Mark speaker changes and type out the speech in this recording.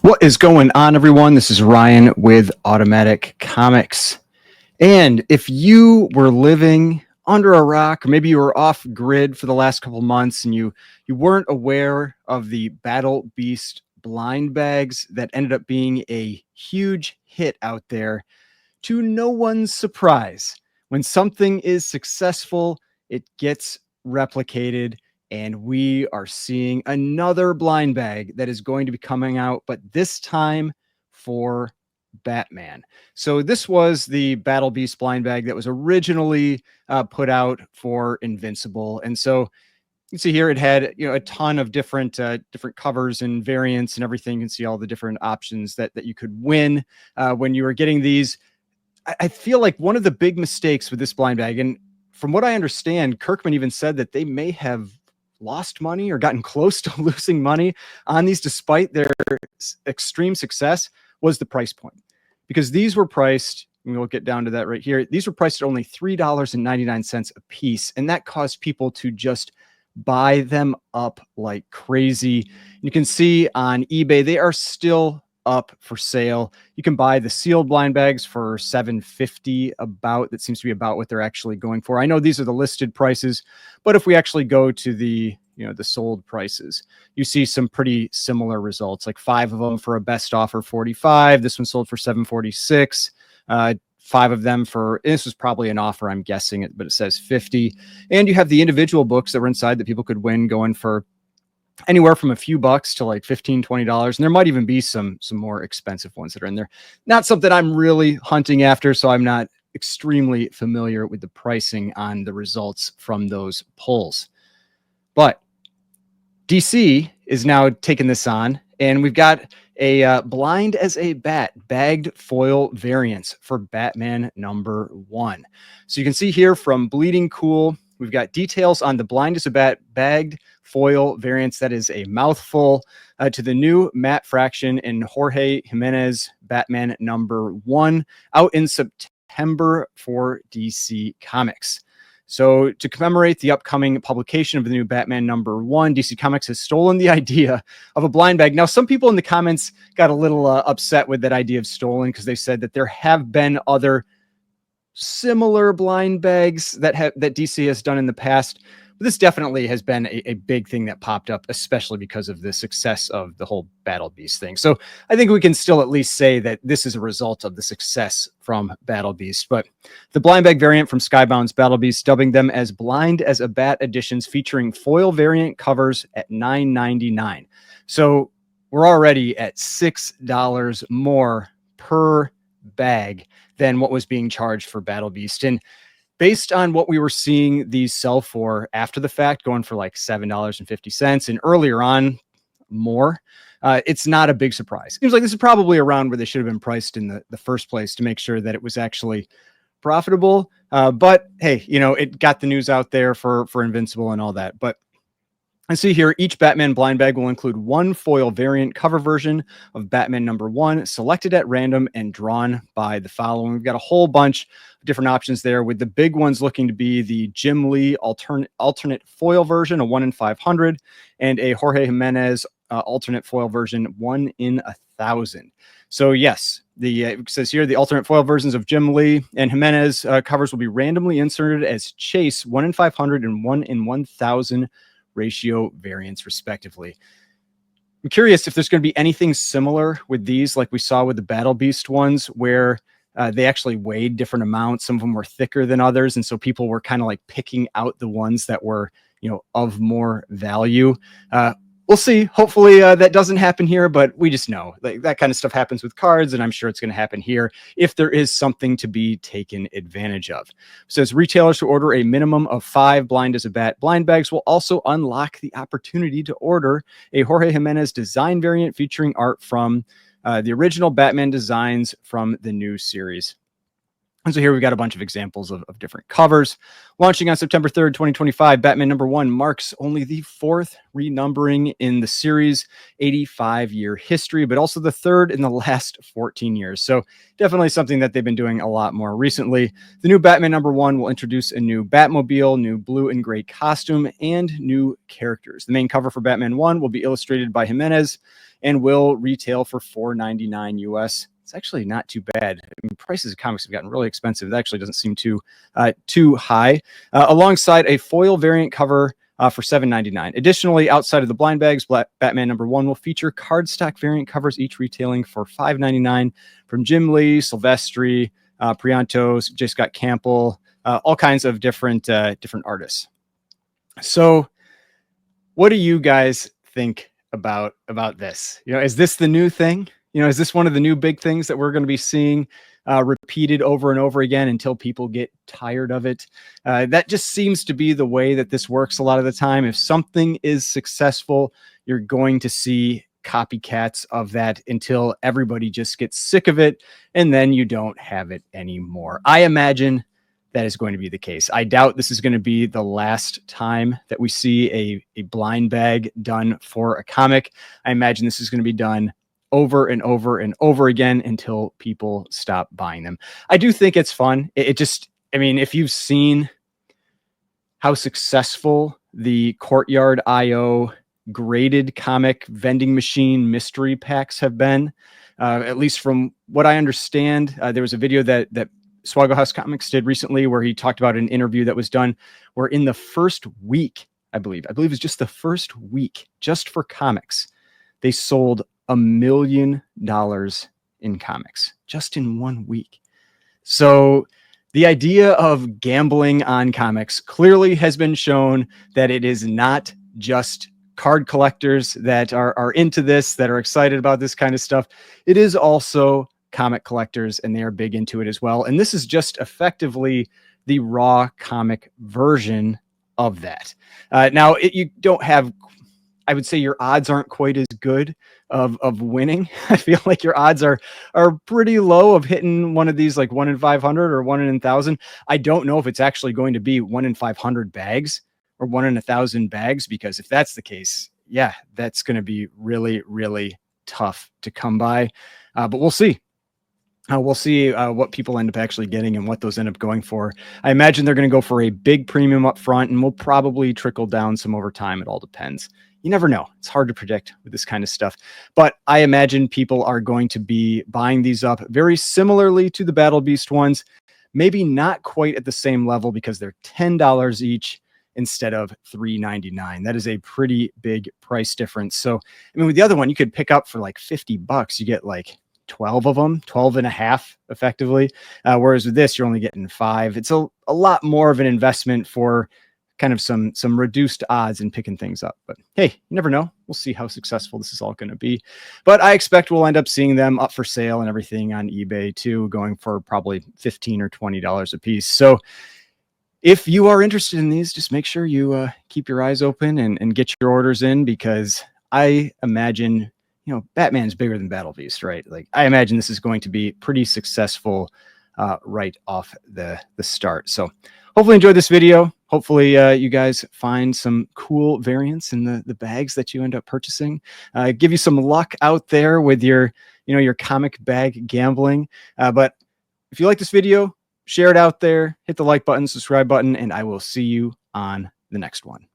Speaker 1: What is going on, everyone? This is Ryan with Automatic Comics. And if you were living under a rock, or maybe you were off grid for the last couple months and you weren't aware of the Battle Beast blind bags that ended up being a huge hit out there, to no one's surprise, when something is successful, it gets replicated. And we are seeing another blind bag that is going to be coming out, but this time for Batman. So this was the Battle Beast blind bag that was originally put out for Invincible. And so you can see here it had a ton of different covers and variants and everything. You can see all the different options that you could win when you were getting these. I feel like one of the big mistakes with this blind bag, and from what I understand, Kirkman even said that they may have lost money or gotten close to losing money on these despite their extreme success, was the price point. Because these were priced, and we'll get down to that right here, these were priced at only $3.99 a piece, and that caused people to just buy them up like crazy. You can see on eBay, they are still up for sale. You can buy the sealed blind bags for $750 about. That seems to be about what they're actually going for. I know these are the listed prices, but if we actually go to the sold prices, you see some pretty similar results, like 5 of them for a best offer $45. This one sold for $746. 5 of them for, this was probably an offer, I'm guessing it, but it says $50. And you have the individual books that were inside that people could win, going for anywhere from a few bucks to like $15, $20. And there might even be some more expensive ones that are in there. Not something I'm really hunting after, so I'm not extremely familiar with the pricing on the results from those polls. But DC is now taking this on, and we've got a blind as a bat bagged foil variants for Batman #1. So you can see here from Bleeding Cool, we've got details on the blind as a bat bagged foil variants. That is a mouthful. To the new Matt Fraction and Jorge Jimenez Batman #1 out in September for DC Comics. So to commemorate the upcoming publication of the new Batman #1, DC Comics has stolen the idea of a blind bag. Now, some people in the comments got a little upset with that idea of stolen, because they said that there have been other similar blind bags that DC has done in the past. But this definitely has been a big thing that popped up, especially because of the success of the whole Battle Beast thing. So I think we can still at least say that this is a result of the success from Battle Beast. But the blind bag variant from Skybound's Battle Beast, dubbing them as Blind as a Bat editions, featuring foil variant covers at $9.99. So we're already at $6 more per bag than what was being charged for Battle Beast. And based on what we were seeing these sell for after the fact, going for like $7.50 and earlier on more, it's not a big surprise. Seems like this is probably around where they should have been priced in the first place to make sure that it was actually profitable. But hey, it got the news out there for Invincible and all that. But I see here, each Batman blind bag will include 1 foil variant cover version of Batman #1, selected at random and drawn by the following. We've got a whole bunch of different options there, with the big ones looking to be the Jim Lee alternate foil version, a 1 in 500, and a Jorge Jimenez alternate foil version, 1 in 1,000. So yes, it says here the alternate foil versions of Jim Lee and Jimenez covers will be randomly inserted as Chase 1 in 500 and 1 in 1,000 ratio variants, respectively. I'm curious if there's going to be anything similar with these, like we saw with the Battle Beast ones, where they actually weighed different amounts. Some of them were thicker than others, and so people were kind of like picking out the ones that were, of more value. We'll see. Hopefully that doesn't happen here, but we just know like that kind of stuff happens with cards, and I'm sure it's going to happen here if there is something to be taken advantage of. It says retailers who order a minimum of 5 Blind as a Bat blind bags will also unlock the opportunity to order a Jorge Jimenez design variant featuring art from the original Batman designs from the new series. And so here we've got a bunch of examples of different covers. Launching on September 3rd, 2025, Batman #1 marks only the 4th renumbering in the series' 85-year history, but also the 3rd in the last 14 years. So definitely something that they've been doing a lot more recently. The new Batman #1 will introduce a new Batmobile, new blue and gray costume, and new characters. The main cover for Batman 1 will be illustrated by Jimenez, and will retail for $4.99 US. It's actually not too bad. I mean, prices of comics have gotten really expensive. It actually doesn't seem too high. Alongside a foil variant cover for $7.99. Additionally, outside of the blind bags, Batman #1 will feature cardstock variant covers, each retailing for $5.99 from Jim Lee, Silvestri, Priantos, J. Scott Campbell, all kinds of different artists. So, what do you guys think about this? Is this the new thing? Is this one of the new big things that we're going to be seeing repeated over and over again until people get tired of it? That just seems to be the way that this works a lot of the time. If something is successful, you're going to see copycats of that until everybody just gets sick of it, and then you don't have it anymore. I imagine that is going to be the case. I doubt this is going to be the last time that we see a blind bag done for a comic. I imagine this is going to be done over and over and over again until people stop buying them. I do think it's fun. I mean, if you've seen how successful the Courtyard IO graded comic vending machine mystery packs have been, at least from what I understand, there was a video that Swaggle House Comics did recently where he talked about an interview that was done where in the first week, I believe it was just the first week, just for comics, they sold $1 million in comics just in 1 week. So the idea of gambling on comics clearly has been shown that it is not just card collectors that are into this, that are excited about this kind of stuff. It is also comic collectors, and they are big into it as well. And this is just effectively the raw comic version of that. Now, you don't have, I would say your odds aren't quite as good of winning. I feel like your odds are pretty low of hitting one of these, like 1 in 500 or 1 in 1,000. I don't know if it's actually going to be 1 in 500 bags or 1 in 1,000 bags, because if that's the case, yeah, that's going to be really, really tough to come by. But we'll see. We'll see what people end up actually getting and what those end up going for. I imagine they're going to go for a big premium up front, and we'll probably trickle down some over time. It all depends. You never know. It's hard to predict with this kind of stuff. But I imagine people are going to be buying these up very similarly to the Battle Beast ones. Maybe not quite at the same level because they're $10 each instead of $3.99. That is a pretty big price difference. So, I mean, with the other one, you could pick up for like $50. You get like 12 of them, 12 and a half effectively. Whereas with this, you're only getting 5. It's a lot more of an investment for kind of some reduced odds in picking things up. But hey, you never know. We'll see how successful this is all going to be. But I expect we'll end up seeing them up for sale and everything on eBay too, going for probably $15 or $20 a piece. So if you are interested in these, just make sure you keep your eyes open and get your orders in, because I imagine, Batman's bigger than Battle Beast, right? Like, I imagine this is going to be pretty successful right off the start. So hopefully enjoy this video. Hopefully you guys find some cool variants in the bags that you end up purchasing. Give you some luck out there with your comic bag gambling. But if you like this video, share it out there, hit the like button, subscribe button, and I will see you on the next one.